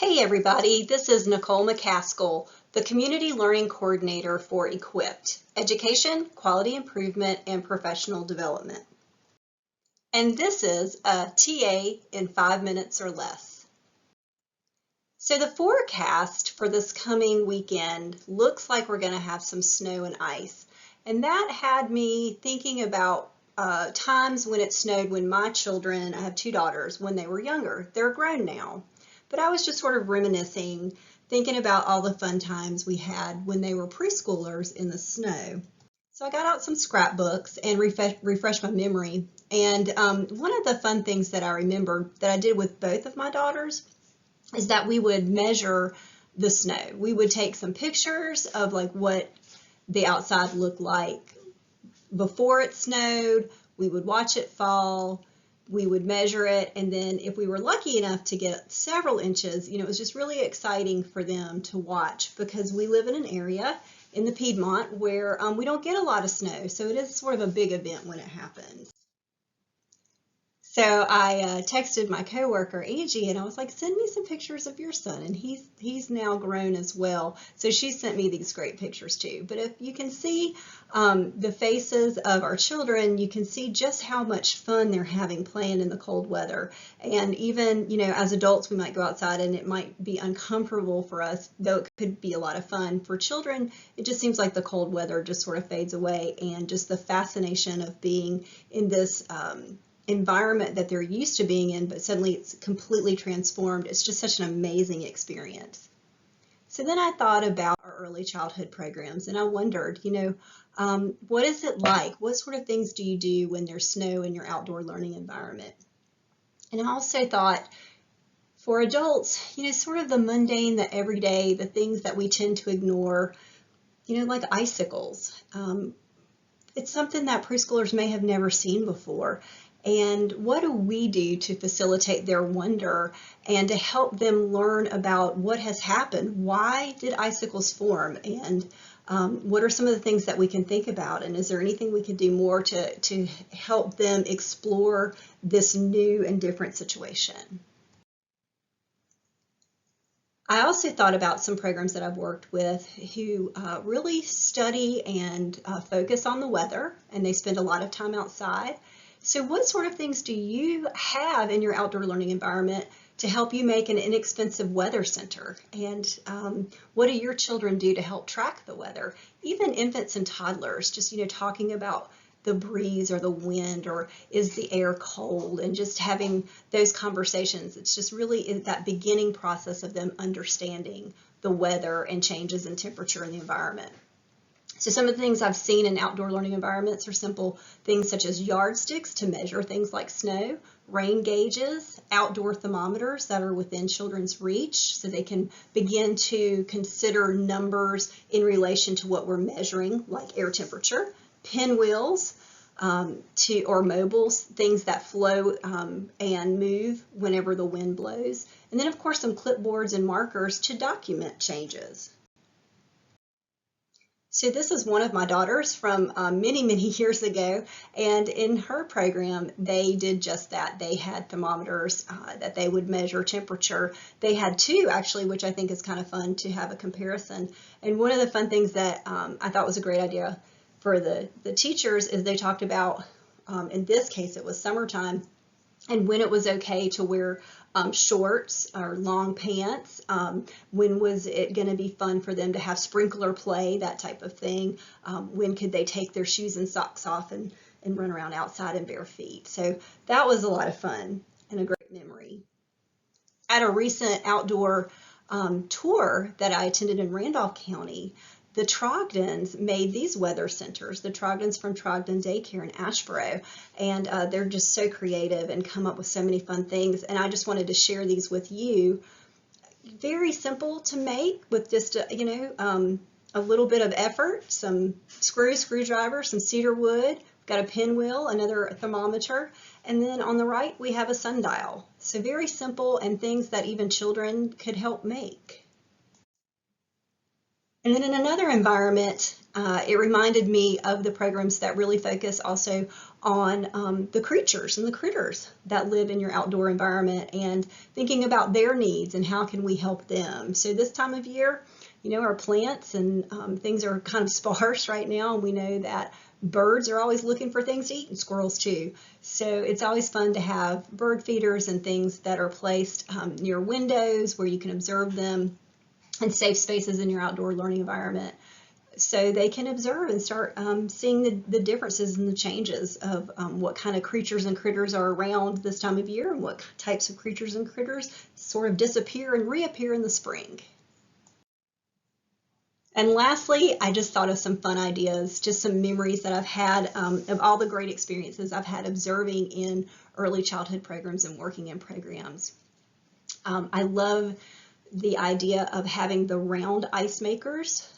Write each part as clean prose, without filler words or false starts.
Hey everybody, this is Nicole McCaskill, the Community Learning Coordinator for Equipped, Education, Quality Improvement, and Professional Development. And this is a TA in 5 minutes or less. So the forecast for this coming weekend looks like we're going to have some snow and ice. And that had me thinking about times when it snowed when my children, I have two daughters, when they were younger. They're grown now. But I was just sort of reminiscing, thinking about all the fun times we had when they were preschoolers in the snow. So I got out some scrapbooks and refreshed my memory. And one of the fun things that I remember that I did with both of my daughters is that we would measure the snow. We would take some pictures of like what the outside looked like before it snowed. We would watch it fall. We would measure it, and then if we were lucky enough to get several inches, it was just really exciting for them to watch because we live in an area in the Piedmont where we don't get a lot of snow, so it is sort of a big event when it happens. So I texted my coworker Angie and I was like, send me some pictures of your son, and he's now grown as well. So she sent me these great pictures too. But if you can see the faces of our children, you can see just how much fun they're having playing in the cold weather. And even, as adults, we might go outside and it might be uncomfortable for us, though it could be a lot of fun. For children, it just seems like the cold weather just sort of fades away, and just the fascination of being in this environment that they're used to being in, but suddenly it's completely transformed. It's just such an amazing experience. So then I thought about our early childhood programs, and I wondered, what is it like? What sort of things do you do when there's snow in your outdoor learning environment? And I also thought, for adults, sort of the mundane, the everyday, the things that we tend to ignore, like icicles. It's something that preschoolers may have never seen before. And what do we do to facilitate their wonder and to help them learn about what has happened? Why did icicles form? And what are some of the things that we can think about? And is there anything we could do more to help them explore this new and different situation? I also thought about some programs that I've worked with who really study and focus on the weather, and they spend a lot of time outside. So what sort of things do you have in your outdoor learning environment to help you make an inexpensive weather center? And what do your children do to help track the weather? Even infants and toddlers, just talking about the breeze or the wind, or is the air cold, and just having those conversations. It's just really that beginning process of them understanding the weather and changes in temperature in the environment. So some of the things I've seen in outdoor learning environments are simple things such as yardsticks to measure things like snow, rain gauges, outdoor thermometers that are within children's reach so they can begin to consider numbers in relation to what we're measuring, like air temperature, pinwheels, or mobiles, things that flow and move whenever the wind blows. And then of course some clipboards and markers to document changes. So this is one of my daughters from many, many years ago, and in her program, they did just that. They had thermometers that they would measure temperature. They had two, actually, which I think is kind of fun to have a comparison. And one of the fun things that I thought was a great idea for the teachers is they talked about, in this case, it was summertime, and when it was okay to wear shorts or long pants, when was it going to be fun for them to have sprinkler play, that type of thing, when could they take their shoes and socks off and run around outside in bare feet. So that was a lot of fun and a great memory. At a recent outdoor tour that I attended in Randolph County, the Trogdons made these weather centers, the Trogdons from Trogdon Daycare in Asheboro, and they're just so creative and come up with so many fun things, and I just wanted to share these with you. Very simple to make with just, a little bit of effort, some screwdriver, some cedar wood, got a pinwheel, another thermometer, and then on the right we have a sundial. So very simple and things that even children could help make. And then in another environment, it reminded me of the programs that really focus also on the creatures and the critters that live in your outdoor environment and thinking about their needs and how can we help them. So this time of year, you know, our plants and things are kind of sparse right now, and we know that birds are always looking for things to eat, and squirrels too. So it's always fun to have bird feeders and things that are placed near windows where you can observe them, and safe spaces in your outdoor learning environment, so they can observe and start seeing the differences and the changes of what kind of creatures and critters are around this time of year, and what types of creatures and critters sort of disappear and reappear in the spring. And lastly, I just thought of some fun ideas, just some memories that I've had of all the great experiences I've had observing in early childhood programs and working in programs. I love the idea of having the round ice makers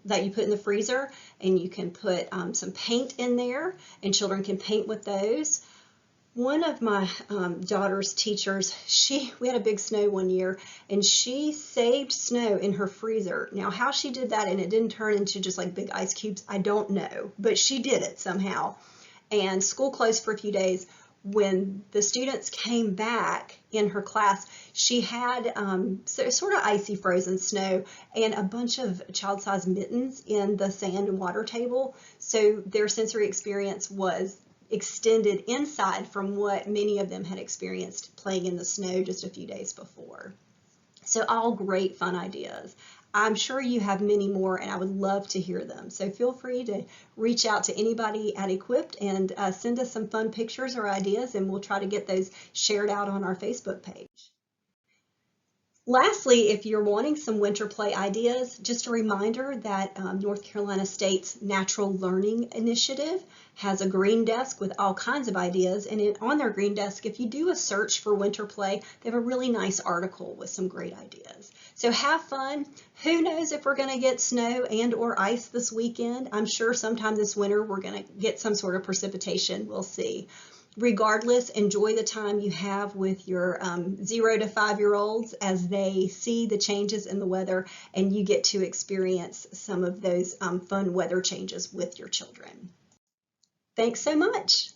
that you put in the freezer, and you can put some paint in there, and children can paint with those. One of my daughter's teachers, we had a big snow one year, and she saved snow in her freezer. Now, how she did that and it didn't turn into just like big ice cubes, I don't know, but she did it somehow. And school closed for a few days. When the students came back in her class, she had sort of icy frozen snow and a bunch of child-sized mittens in the sand and water table. So their sensory experience was extended inside from what many of them had experienced playing in the snow just a few days before. So all great fun ideas. I'm sure you have many more, and I would love to hear them. So feel free to reach out to anybody at Equipped and send us some fun pictures or ideas, and we'll try to get those shared out on our Facebook page. Lastly, if you're wanting some winter play ideas, just a reminder that North Carolina State's Natural Learning Initiative has a green desk with all kinds of ideas, and on their green desk, if you do a search for winter play, they have a really nice article with some great ideas. So have fun. Who knows if we're going to get snow and or ice this weekend? I'm sure sometime this winter we're going to get some sort of precipitation. We'll see. Regardless, enjoy the time you have with your 0 to 5-year-olds as they see the changes in the weather, and you get to experience some of those fun weather changes with your children. Thanks so much.